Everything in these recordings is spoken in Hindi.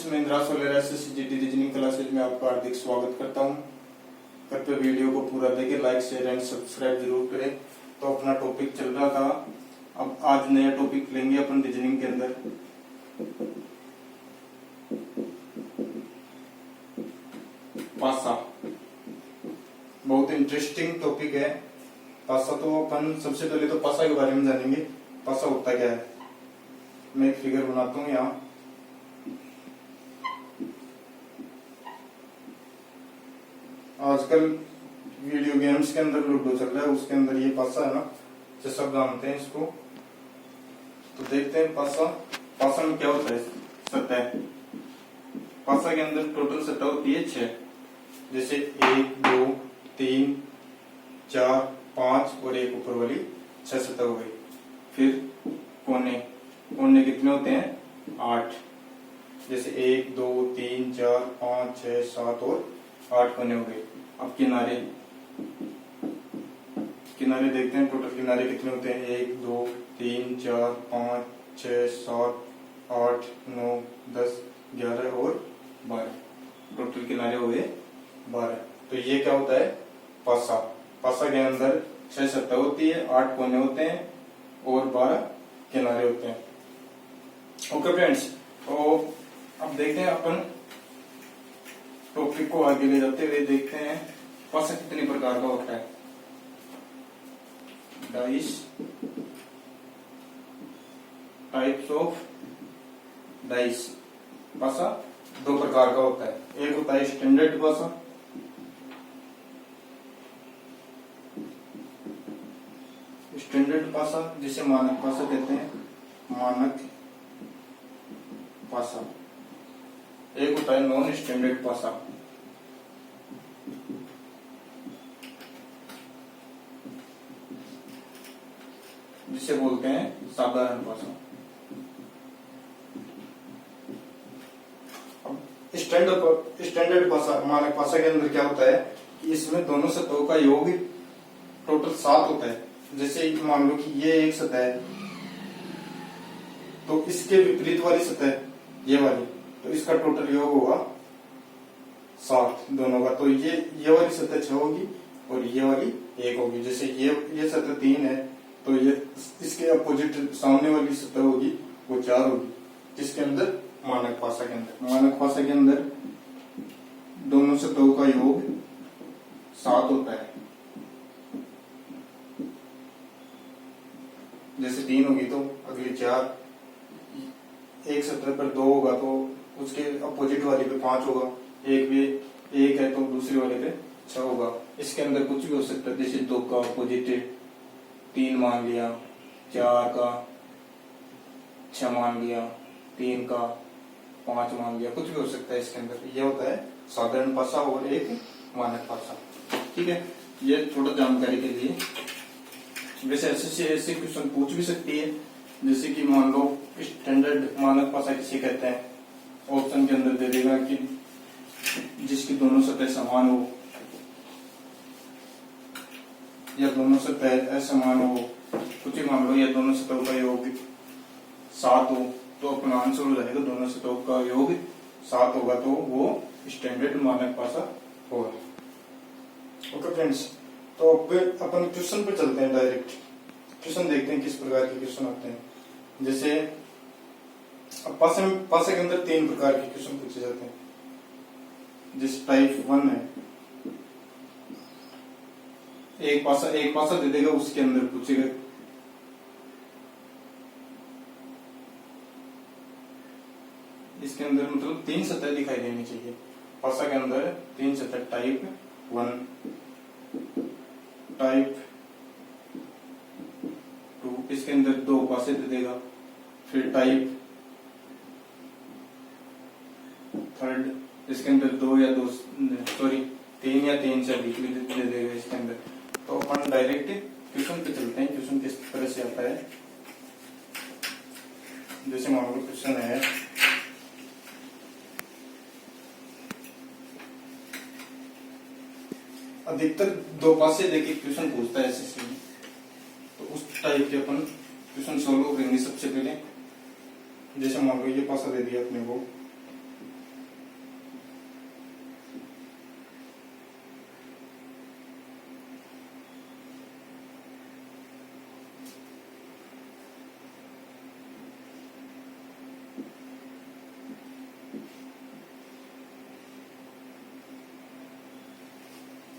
फ्रेंड्स, मैं इंद्रा सोलेर एसएससीजीडी रीजनिंग क्लासेज में आपका हार्दिक स्वागत करता हूं। कृपया वीडियो को पूरा देखें, लाइक शेयर एंड सब्सक्राइब जरूर करें। तो अपना टॉपिक चल रहा था, अब आज नया टॉपिक लेंगे अपन रीजनिंग के अंदर। पासा बहुत इंटरेस्टिंग टॉपिक है। पासा तो अपन सबसे पहले तो पासा के बारे में जानेंगे। पासा होता क्या है, मैं एक फिगर बनाता हूँ यहाँ। आजकल वीडियो गेम्स के अंदर लूडो चल रहा है, उसके अंदर ये पासा है ना, जो सब जानते हैं इसको। तो देखते हैं पासा। पासा में क्या होता है, सतह। पासा के अंदर टोटल सतह होती है 6, जैसे 1 2 3 4 5 और एक ऊपर वाली 6 सतह हो गई। फिर कोने, कोने कितने होते हैं, 8, जैसे 1 2 3 4 5 6 7 और 8 कोने हो गए। अब किनारे, किनारे देखते हैं टोटल किनारे कितने होते हैं, 1 2 3 4 5 6 7 8 9 10 11 और 12, टोटल किनारे हो गए 12। तो ये क्या होता है, पासा। पासा के अंदर 6 सतह होती है, 8 कोने होते हैं और 12 किनारे होते हैं। ओके फ्रेंड्स, तो अब देखते हैं अपन टॉपिक को आगे ले जाते हुए देखते हैं पासा कितने प्रकार का होता है। Dice, types of dice. पासा 2 प्रकार का होता है। एक होता है स्टैंडर्ड पासा, स्टैंडर्ड पासा जिसे मानक पासा कहते हैं, मानक पासा। एक होता है नॉन स्टैंडर्ड पासा, जिसे बोलते हैं साधारण पासा। अब स्टैंडर्ड पासा, मानक पासा के अंदर क्या होता है कि इसमें दोनों सतहों का योग टोटल 7 होता है। जैसे मान लो कि ये एक सतह है, तो इसके विपरीत वाली सतह ये वाली, तो इसका टोटल योग होगा 7 दोनों का। तो ये वाली सतह 6 होगी और ये वाली 1 होगी। जैसे ये सतह 3 है, तो ये इसके अपोजिट सामने वाली सतह होगी वो 4 होगी। जिसके अंदर मानक पासा के अंदर, मानक पासा के अंदर दोनों सतहों का योग 7 होता है। जैसे 3 होगी तो अगली 4, एक सतह पर 2 होगा तो उसके अपोजिट वाली पे 5 होगा। एक भी 1 है तो दूसरी वाले पे 6 होगा। इसके अंदर कुछ भी हो सकता है, जैसे 2 का अपोजिट 3 मान लिया, 4 का 6 मान लिया, 3 का 5 मान लिया, कुछ भी हो सकता है इसके अंदर। ये होता है साधारण पासा और एक मानक पासा। ठीक है, ये थोड़ा जानकारी के लिए। वैसे ऐसे क्वेश्चन पूछ भी सकती है, जैसे कि मान लो स्टैंडर्ड मानक पासा किसे कहते हैं, ऑप्शन के अंदर दे देगा कि जिसकी दोनों सतह समान हो या दोनों सतह असमान हो। कुछ ही मान लो या दोनों सतहों का योग 7 हो, तो अपना आंसर हो जाएगा दोनों सतहों का योग 7 होगा, तो वो स्टैंडर्ड मानक पासा होगा। ओके फ्रेंड्स, तो अपन क्वेश्चन पर चलते हैं डायरेक्ट। क्वेश्चन देखते हैं किस प्रकार के क्वेश्चन आते हैं। जैसे पासा के अंदर 3 प्रकार के क्वेश्चन पूछे जाते हैं। जिस टाइप 1 है, एक पासा दे देगा, उसके अंदर पूछेगा इसके अंदर मतलब 3 सतह दिखाई देनी चाहिए। पासा के अंदर 3 सतह, टाइप 1, टाइप 2, इसके अंदर 2 पासे दे देगा। फिर टाइप 3, इसके अंदर 3 या 3 से अधिक दे देगा इसके अंदर। तो अपन डायरेक्ट क्वेश्चन पे चलते हैं। क्वेश्चन किस तरह से आता है, जैसे मान लो क्वेश्चन है, अधिकतर 2 पासे देके क्वेश्चन पूछता है एसएससी में, तो उस टाइप के अपन क्वेश्चन सोल्व करेंगे सबसे पहले। जैसे मान लो ये पासा दे दिया अपने को,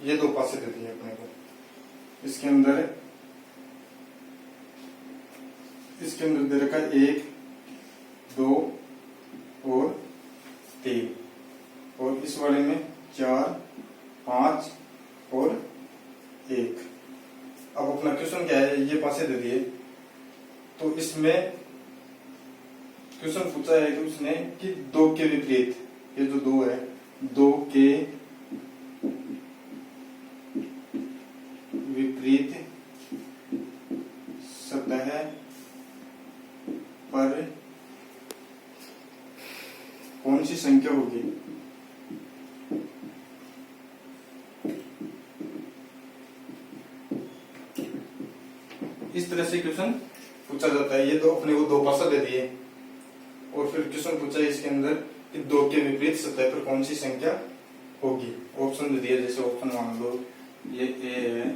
ये दो पासे दे दिए अपने को। इसके अंदर दे रखा है 1 2 और 3, और इस वाले में 4 5 और 1। अब अपना क्वेश्चन क्या है, ये पासे दे दिए, तो इसमें क्वेश्चन पूछा है कि उसने कि 2 के विपरीत, ये जो 2 है, 2 के विपरीत सतह पर कौन सी संख्या होगी। इस तरह से क्वेश्चन पूछा जाता है। ये तो अपने को 2 पासा दे दिए, और फिर क्वेश्चन पूछा है इसके अंदर कि 2 के विपरीत सतह पर कौन सी संख्या होगी। ऑप्शन दे दिया, जैसे ऑप्शन मान लो ये ए है,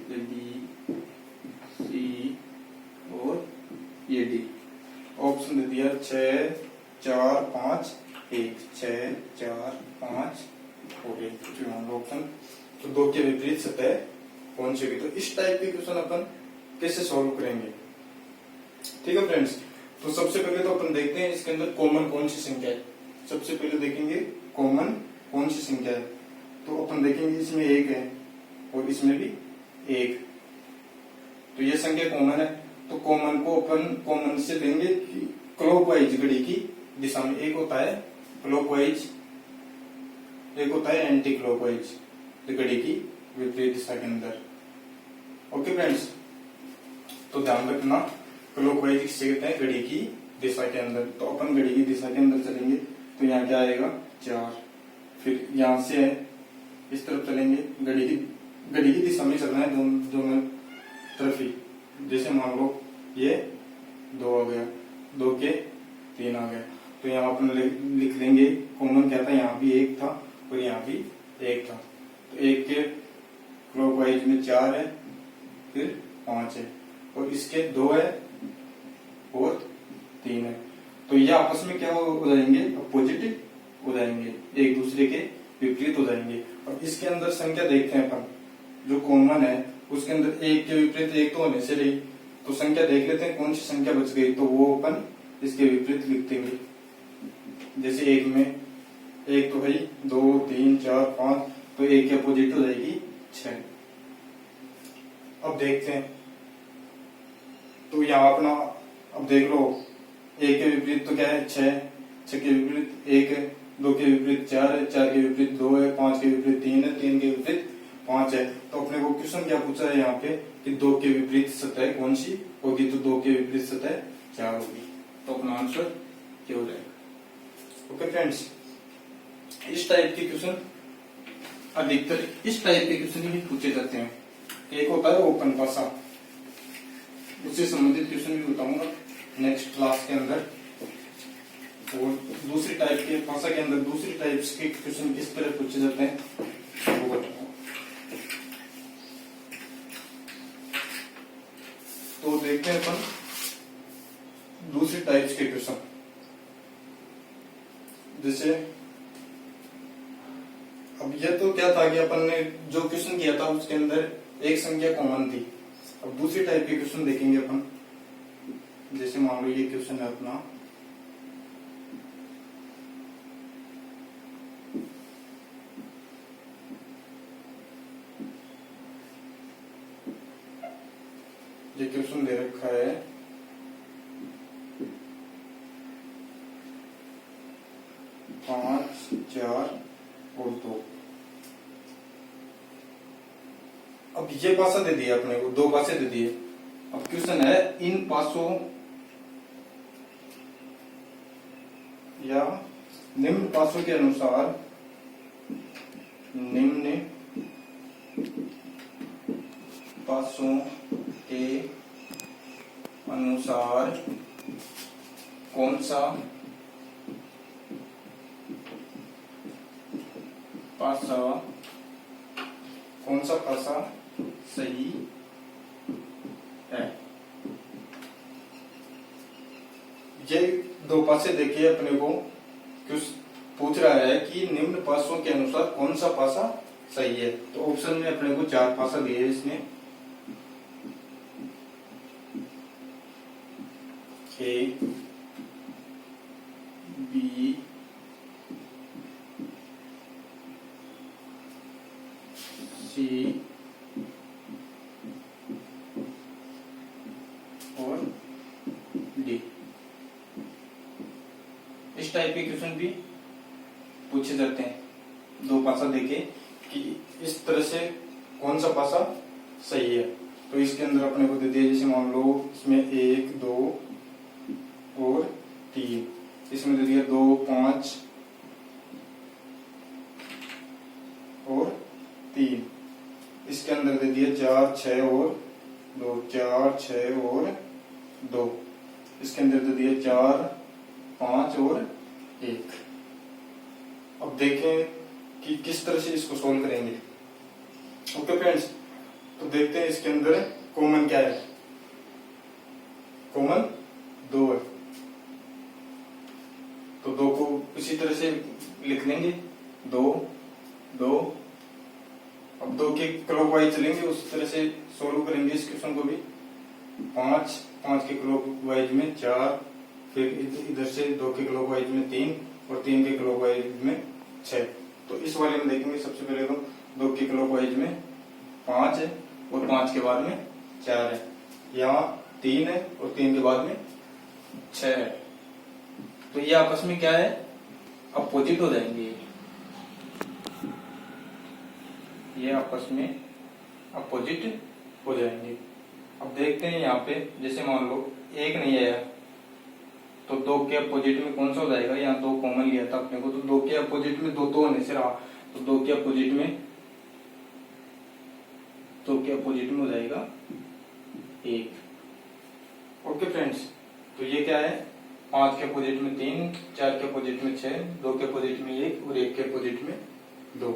ये बी, सी और ये डी। ऑप्शन दे दिया 6 4 5 1, 6 4 5 और 1, मान लो ऑप्शन। तो 2 के विपरीत सतह कौन सी होगी। तो इस टाइप के क्वेश्चन अपन कैसे सॉल्व करेंगे, ठीक है फ्रेंड्स। तो सबसे पहले तो अपन देखते हैं इसके अंदर कॉमन कौन सी संख्या है। सबसे पहले देखेंगे कॉमन कौन सी संख्या है। तो अपन देखेंगे इसमें 1 है और इसमें भी 1, तो ये संख्या कॉमन है। तो कॉमन को अपन कॉमन से लेंगे कि क्लॉकवाइज घड़ी की दिशा में। एक होता है क्लॉकवाइज, एक होता है एंटी क्लॉकवाइज, घड़ी की विपरीत दिशा के अंदर। ओके फ्रेंड्स, तो ध्यान रखना, क्लॉकवाइज किसे कहते हैं, घड़ी की दिशा के अंदर। तो अपन घड़ी की दिशा के अंदर चलेंगे तो यहाँ क्या आएगा 4, फिर यहाँ से इस तरफ चलेंगे, घड़ी की दिशा में चलना है दोनों तरफ ही। जैसे मान लो ये 2 आ गया, 2 के 3 आ गया, तो यहाँ अपन लिख लेंगे कॉमन क्या था, यहाँ भी 1 था और यहाँ भी 1 था। तो 1 के क्लॉकवाइज में 4 है, फिर 5 है, और इसके 2 है और 3 है। तो ये आपस में क्या हो जाएंगे, अपोजिट हो जाएंगे, एक दूसरे के विपरीत हो जाएंगे। और इसके अंदर संख्या देखते हैं अपन, जो कॉमन है उसके अंदर 1 के विपरीत 1 तो होने से रही, तो संख्या देख लेते हैं कौन सी संख्या बच गई, तो वो अपन इसके विपरीत लिख देंगे। जैसे 1 में 1 तो है 2 3 4 5, तो 1 के अपोजिट हो जाएगी 6। अब देखते हैं, तो यहाँ अपना अब देख लो, 1 के विपरीत तो क्या है 6, 6 के विपरीत 1 है, 2 के विपरीत 4 है, 4 के विपरीत 2 है, 5 के विपरीत 3 है, 3 के विपरीत 5 है। तो अपने को क्वेश्चन क्या पूछा है यहाँ पे कि 2 के विपरीत सतह कौन सी होगी, तो 2 के विपरीत सतह 4 होगी। तो अपना आंसर क्या हो जाएगा। ओके फ्रेंड्स, इस टाइप के क्वेश्चन अधिकतर इस टाइप के क्वेश्चन ही पूछे जाते हैं। एक होता है ओपन पासा, उससे संबंधित क्वेश्चन भी बताऊंगा नेक्स्ट क्लास के अंदर। और दूसरी टाइप के पासा के अंदर दूसरी टाइप्स के क्वेश्चन किस तरह पूछे जाते हैं वो बताऊंगा। तो देखते हैं अपन दूसरी टाइप्स के क्वेश्चन। जैसे अब ये तो क्या था कि अपन ने जो क्वेश्चन किया था उसके अंदर एक संख्या कॉमन थी। अब दूसरी टाइप के क्वेश्चन देखेंगे अपन। जैसे मान लो ये क्वेश्चन है अपना, ये क्वेश्चन दे रखा है 5 4 और 2। अब ये पासा दे दिया अपने को, 2 पासे दे दिए। अब क्वेश्चन है इन पासों या निम्न पासों के अनुसार निम्न पासों के अनुसार कौन सा पासा सही है। ये 2 पासे देखिए अपने को पूछ रहा है कि निम्न पासों के अनुसार कौन सा पासा सही है। तो ऑप्शन में अपने को 4 पासा दिए है इसमें, ए बी सी और डी। इस टाइप के क्वेश्चन भी पूछे जाते हैं, 2 पासा देके कि इस तरह से कौन सा पासा सही है। तो इसके अंदर अपने को दे दिया, जैसे मान लो इसमें 1 2 और 3, इसमें दे दिया 2 5 और 3, इसके अंदर दे दिया 4 6 और 2, 4 6 और 2, इसके अंदर दे दिया 4 5 और 1। अब देखें कि किस तरह से इसको सोल्व करेंगे। ओके फ्रेंड्स, तो देखते हैं इसके अंदर कॉमन क्या है। कॉमन 2 है, तो 2 को इसी तरह से लिख लेंगे, 2 2। अब 2 के क्लॉकवाइज चलेंगे, उस तरह से सोल्व करेंगे इस क्वेश्चन को भी। 5 5 के क्लॉकवाइज में 4, फिर इधर से 2 के क्लॉकवाइज में 3 और 3 के क्लॉकवाइज में 6। तो इस वाले में देखेंगे सबसे पहले तो 2 के क्लॉकवाइज में 5 है और 5 के बाद में 4 है, यहाँ 3 है और 3 के बाद में 6 है। तो ये आपस में क्या है, अपोजिट हो जाएंगे, ये आपस में अपोजिट हो जाएंगे। अब देखते हैं यहाँ पे, जैसे मान लो 1 नहीं आया तो 2 के अपोजिट में कौन सा हो जाएगा, यहाँ 2 कॉमन लिया था अपने को, तो 2 के अपोजिट में 2 तो होने से रहा, तो 2 के अपोजिट में हो जाएगा 1। ओके फ्रेंड्स, तो ये क्या है, 5 के अपोजिट में 3, 4 के अपोजिट में 6, 2 के अपोजिट में 1 और 1 के अपोजिट में 2।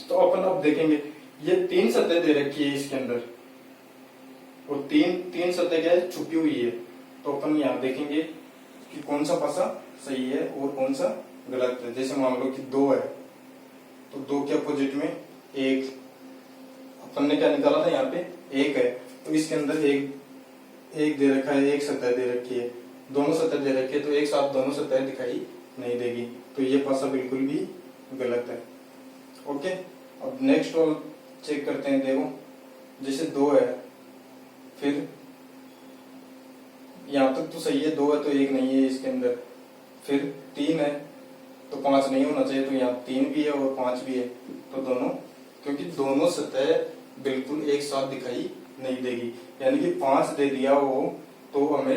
तो अपन अब देखेंगे, ये 3 सतह दे रखी है इसके अंदर, और 3 सतह क्या है, छुपी हुई है। तो अपन यहाँ देखेंगे कि कौन सा पासा सही है और कौन सा गलत है। जैसे मान लो कि 2 है, तो 2 के अपोजिट में 1, अपन ने क्या निकाला था, यहाँ पे 1 है, तो इसके अंदर एक दे रखा है, एक सतह दे रखी है, दोनों सतह दे रखी है, तो एक साथ दोनों सतह दिखाई नहीं देगी, तो ये पासा बिल्कुल भी गलत है। ओके, अब नेक्स्ट वाला चेक करते हैं। देखो जैसे 2 है, फिर यहाँ तक तो सही है, 2 है तो 1 नहीं है इसके अंदर, फिर 3 है तो 5 नहीं होना चाहिए, तो यहाँ 3 भी है और 5 भी है, तो दोनों, क्योंकि दोनों सतह बिल्कुल एक साथ दिखाई नहीं देगी, यानी कि 5 दे दिया हो तो हमें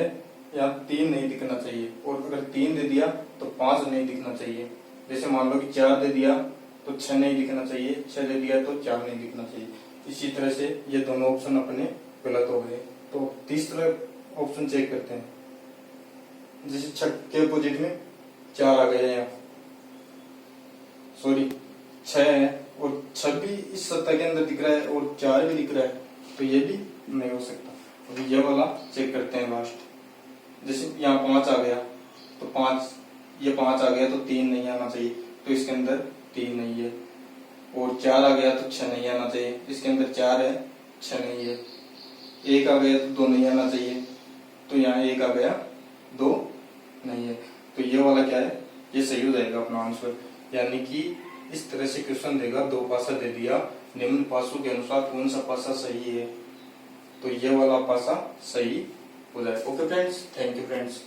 यहाँ 3 नहीं दिखना चाहिए, और अगर 3 दे दिया तो 5 नहीं दिखना चाहिए। जैसे मान लो कि 4 दे दिया तो 6 नहीं दिखना चाहिए, 6 दे दिया तो 4 नहीं दिखना चाहिए। इसी तरह से ये दोनों ऑप्शन अपने गलत हो गए। तो तीसरा ऑप्शन चेक करते हैं, जैसे 6 के अपोजिट में 4 आ गए यहाँ, सॉरी 6 है और 6 भी इस सत्ता के अंदर दिख रहा है और 4 भी दिख रहा है, तो ये भी नहीं हो सकता। अभी ये वाला चेक करते हैं लास्ट। जैसे यहाँ 5 आ गया तो 5, ये 5 आ गया तो 3 नहीं आना चाहिए, तो इसके अंदर 3 नहीं है, और 4 आ गया तो 6 नहीं आना चाहिए, इसके अंदर 4 है 6 नहीं है, 1 आ गया तो 2 नहीं आना चाहिए, तो यहाँ 1 आ गया 2 नहीं है, तो ये वाला क्या है, ये सही हो जाएगा अपना आंसर। यानी कि इस तरह से क्वेश्चन देगा, 2 पासा दे दिया, निम्न पासों के अनुसार कौन सा पासा सही है, तो ये वाला पासा सही हो जाए। Okay friends, thank you friends.